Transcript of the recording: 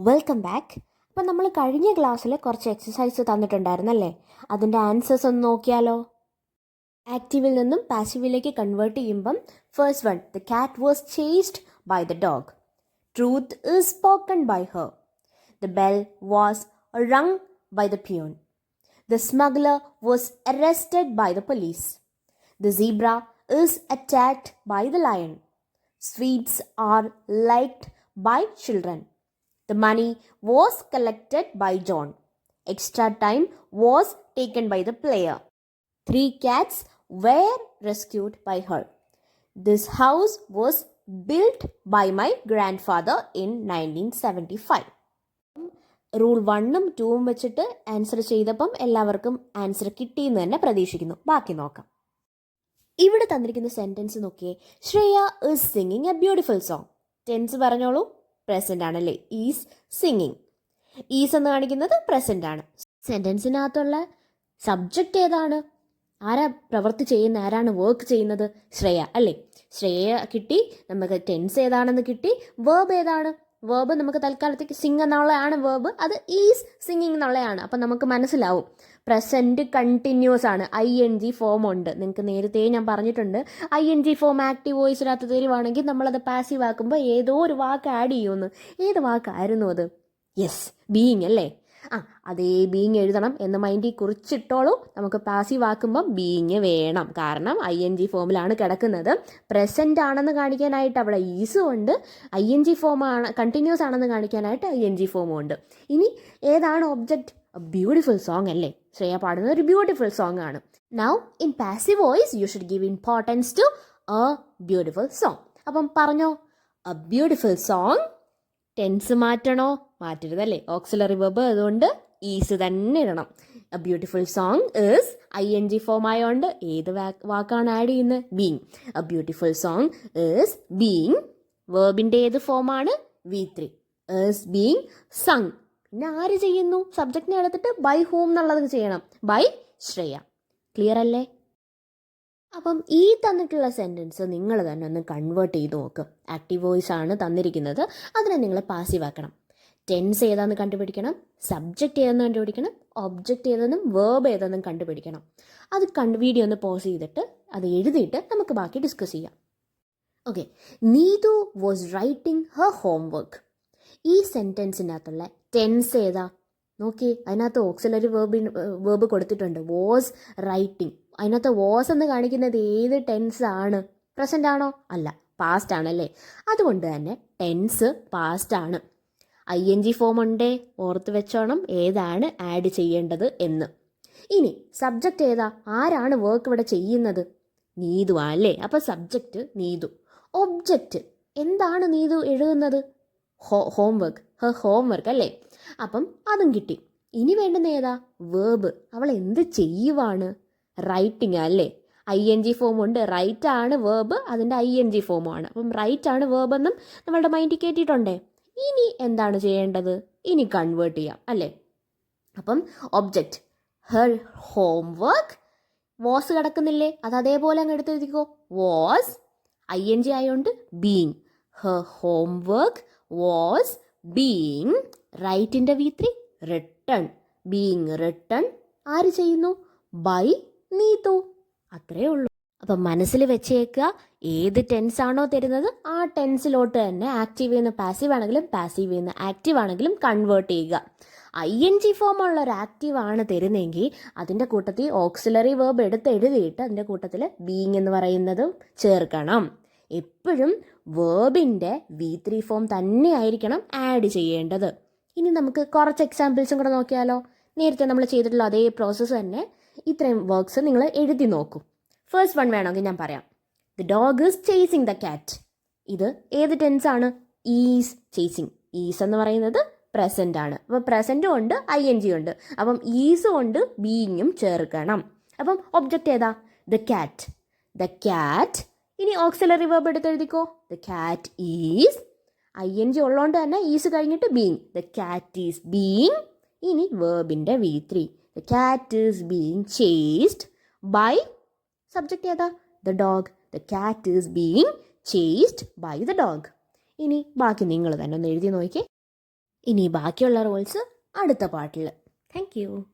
Welcome back. അപ്പം നമ്മൾ കഴിഞ്ഞ ക്ലാസ്സിൽ കുറച്ച് എക്സസൈസ് തന്നിട്ടുണ്ടായിരുന്നല്ലേ? അതിൻ്റെ ആൻസേഴ്സ് ഒന്ന് നോക്കിയാലോ? ആക്റ്റീവിൽ നിന്നും പാസീവിലേക്ക് കൺവേർട്ട് ചെയ്യുമ്പം first one, the cat was chased by the dog. Truth is spoken by her. The bell was rung by the peon. The smuggler was arrested by the police. The zebra is attacked by the lion. Sweets are liked by children. The money was collected by John. Extra time was taken by the player. 3 cats were rescued by her. This house was built by my grandfather in 1975. Rule 1ഉം 2ഉം വെച്ചിട്ട് answer ചെയ്തപ്പം എല്ലാവർക്കും answer കിട്ടിയെന്ന് തന്നെ പ്രതീക്ഷിക്കുന്നു. ബാക്കി നോക്കാം. ഇവിടെ തന്നിരിക്കുന്ന സെൻറ്റൻസ് നോക്കിയേ. Shreya is singing a beautiful song. Tense പറഞ്ഞോളൂ. പ്രസൻ്റ് ആണല്ലേ. Is singing. ഈസ് എന്ന് കാണിക്കുന്നത് പ്രസൻ്റ് ആണ്. സെൻറ്റൻസിനകത്തുള്ള സബ്ജക്റ്റ് ഏതാണ്? ആരാ പ്രവൃത്തി ചെയ്യുന്ന, ആരാണ് വർക്ക് ചെയ്യുന്നത്? ശ്രേയ അല്ലേ. ശ്രേയ കിട്ടി. നമുക്ക് ടെൻസ് ഏതാണെന്ന് കിട്ടി. വേർബ് ഏതാണ്? വേർബ് നമുക്ക് തൽക്കാലത്തേക്ക് സിംഗ് എന്നുള്ളതാണ് വേർബ്. അത് ഈസ് സിംഗിങ് എന്നുള്ളതാണ്. അപ്പം നമുക്ക് മനസ്സിലാവും പ്രസൻറ്റ് കണ്ടിന്യൂസ് ആണ്. ING ഫോം ഉണ്ട്. നിങ്ങൾക്ക് നേരത്തെ ഞാൻ പറഞ്ഞിട്ടുണ്ട്. ING ഫോം ആക്റ്റീവ് വോയിസിനകത്ത് തരുവാണെങ്കിൽ നമ്മളത് പാസീവ് ആക്കുമ്പോൾ ഏതോ ഒരു വാക്ക് ആഡ് ചെയ്യുമെന്ന്. ഏത് വാക്കായിരുന്നു അത്? യെസ്, ബീയിങ് അല്ലേ. അതേ ബീയിങ് എഴുതണം എന്ന് മൈൻഡിൽ കുറിച്ചിട്ടോളൂ. നമുക്ക് പാസീവ് ആക്കുമ്പം ബീയിങ് വേണം. കാരണം ING ഫോമിലാണ് കിടക്കുന്നത്. പ്രസൻ്റ് ആണെന്ന് കാണിക്കാനായിട്ട് അവിടെ ഈസും ഉണ്ട്. ING ഫോം ആണ്, കണ്ടിന്യൂസ് ആണെന്ന് കാണിക്കാനായിട്ട് ING ഫോമും ഉണ്ട്. ഇനി ഏതാണ് ഒബ്ജക്റ്റ്? ബ്യൂട്ടിഫുൾ സോങ് അല്ലേ. ശ്രേയ പാടുന്നത് ഒരു ബ്യൂട്ടിഫുൾ സോങ് ആണ്. Now in passive voice you should give importance to a beautiful song. അപ്പം പറഞ്ഞോ, എ ബ്യൂട്ടിഫുൾ സോങ്. ടെൻസ് മാറ്റണോ? മാറ്റരുതല്ലേ. ഓക്സിലറി വെർബ് അതുകൊണ്ട് ഈസ് തന്നെ ഇടണം. A beautiful song is ING form ആയതുകൊണ്ട് ഏത് വാക്കാണ് ആഡ് ചെയ്യുന്നത്? Being. A beautiful song is being. വേർബിൻ്റെ ഏത് ഫോമാണ്? V3. Is being sung. പിന്നെ ആര് ചെയ്യുന്നു? സബ്ജക്റ്റിനെ എടുത്തിട്ട് ബൈ ഹൂം എന്നുള്ളത് ചെയ്യണം. ബൈ ശ്രേയ. ക്ലിയർ അല്ലേ? അപ്പം ഈ തന്നിട്ടുള്ള സെൻറ്റൻസ് നിങ്ങൾ തന്നെ ഒന്ന് കൺവേർട്ട് ചെയ്ത് നോക്ക്. ആക്റ്റീവ് വോയിസ് ആണ് തന്നിരിക്കുന്നത്. അതിനെ നിങ്ങൾ പാസീവ് ആക്കണം. ടെൻസ് ഏതാണെന്ന് കണ്ടുപിടിക്കണം. സബ്ജക്റ്റ് ഏതെന്ന് കണ്ടുപിടിക്കണം. ഒബ്ജക്റ്റ് ഏതെന്നും വേർബ് ഏതെന്നും കണ്ടുപിടിക്കണം. അത് വീഡിയോ ഒന്ന് പോസ് ചെയ്തിട്ട് അത് എഴുതിയിട്ട് നമുക്ക് ബാക്കി ഡിസ്കസ് ചെയ്യാം. Okay. Neethu was writing Har homework. ഈ സെൻറ്റൻസിനകത്തുള്ള ടെൻസ് ഏതാ? നോക്കി, അതിനകത്ത് ഓക്സിലറി വേർബ് കൊടുത്തിട്ടുണ്ട്. Was writing. അതിനകത്ത് വാസ് എന്ന് കാണിക്കുന്നത് ഏത് ടെൻസ് ആണ്? പ്രസൻ്റ് ആണോ? അല്ല, പാസ്റ്റ് ആണല്ലേ. അതുകൊണ്ട് തന്നെ ടെൻസ് പാസ്റ്റ് ആണ്. ING ഫോം ഉണ്ടേ, ഓർത്ത് വെച്ചോണം ഏതാണ് ആഡ് ചെയ്യേണ്ടത് എന്ന്. ഇനി സബ്ജക്റ്റ് ഏതാ? ആരാണ് വർക്ക് ഇവിടെ ചെയ്യുന്നത്? നീതു അല്ലേ. അപ്പോൾ സബ്ജക്റ്റ് നീതു. ഒബ്ജക്റ്റ് എന്താണ് നീതു എഴുതുന്നത്? ഹോംവർക്ക്. ഹോംവർക്ക് അല്ലേ. അപ്പം അതും കിട്ടി. ഇനി വേണ്ടുന്ന ഏതാ? വേർബ്. അവൾ എന്ത് ചെയ്യുവാണ്? റൈറ്റിംഗ് അല്ലേ. ING ഫോം ഉണ്ട്. റൈറ്റ് ആണ് വേർബ്, അതിൻ്റെ ING ഫോമാണ്. അപ്പം റൈറ്റ് ആണ് വേർബ് എന്നും നമ്മളുടെ മൈൻഡിൽ കേട്ടിട്ടുണ്ടേ. ഇനി എന്താണ് ചെയ്യേണ്ടത്? ഇനി കൺവേർട്ട് ചെയ്യാം അല്ലേ. അപ്പം ഒബ്ജക്റ്റ് ഹെർ ഹോംവർക്ക്. വാസ് കിടക്കുന്നില്ലേ, അത് അതേപോലെ അങ്ങ് എടുത്തെഴുതിക്കോ. വാസ് ING ആയതുകൊണ്ട് being. Her homework was being. റൈറ്റിൻ്റെ V3 റിട്ടൺ. ബീങ് റിട്ടൺ ആര് ചെയ്യുന്നു? ബൈ നീതു. അത്രേ ഉള്ളൂ. അപ്പം മനസ്സിൽ വെച്ചേക്കുക, ഏത് ടെൻസ് ആണോ തരുന്നത് ആ ടെൻസിലോട്ട് തന്നെ ആക്റ്റീവ് ചെയ്യുന്ന പാസീവ് ആണെങ്കിലും പാസീവ് ചെയ്യുന്ന ആക്റ്റീവ് ആണെങ്കിലും കൺവേർട്ട് ചെയ്യുക. ING ഫോം ഉള്ള ഒരു ആക്റ്റീവ് ആണ് തരുന്നതെങ്കിൽ അതിൻ്റെ കൂട്ടത്തിൽ ഓക്സിലറി വേർബ് എടുത്ത് എഴുതിയിട്ട് അതിൻ്റെ കൂട്ടത്തിൽ ബീങ് എന്ന് പറയുന്നതും ചേർക്കണം. എപ്പോഴും വേർബിൻ്റെ V3 ഫോം തന്നെ ആയിരിക്കണം ആഡ് ചെയ്യേണ്ടത്. ഇനി നമുക്ക് കുറച്ച് എക്സാമ്പിൾസും കൂടെ നോക്കിയാലോ. നേരത്തെ നമ്മൾ ചെയ്തിട്ടുള്ള അതേ പ്രോസസ്സ് തന്നെ ഇത്രയും വർക്ക്സ് നിങ്ങൾ എഴുതി നോക്കൂ. ഫസ്റ്റ് വൺ വേണമെങ്കിൽ ഞാൻ പറയാം. The dog is chasing the cat. ഇത് ഏത് ടെൻസ് ആണ്? Is chasing. ഈസ് എന്ന് പറയുന്നത് പ്രസൻ്റ് ആണ്. അപ്പോൾ പ്രസൻറ്റും ഉണ്ട് ING ഉണ്ട്. അപ്പം ഈസും ഉണ്ട് ബീയിങ്ങും ചേർക്കണം. അപ്പം ഒബ്ജക്റ്റ് ഏതാ? The cat. The cat. ഇനി ഓക്സിലറി വേർബ് എടുത്ത് എഴുതിക്കോ. The cat is. ING ഉള്ളതുകൊണ്ട് തന്നെ ഈസ് കഴിഞ്ഞിട്ട് being. The cat is being. ഇനി വേർബിൻ്റെ V3. The cat is being chased by. Subject ഏതാ? The dog. The cat is being chased by the dog. ഇനി ബാക്കി നിങ്ങൾ തന്നെ ഒന്ന് എഴുതി നോക്കിയേ. ഇനി ബാക്കിയുള്ള റോൾസ് അടുത്ത പാട്ടിൽ. Thank you.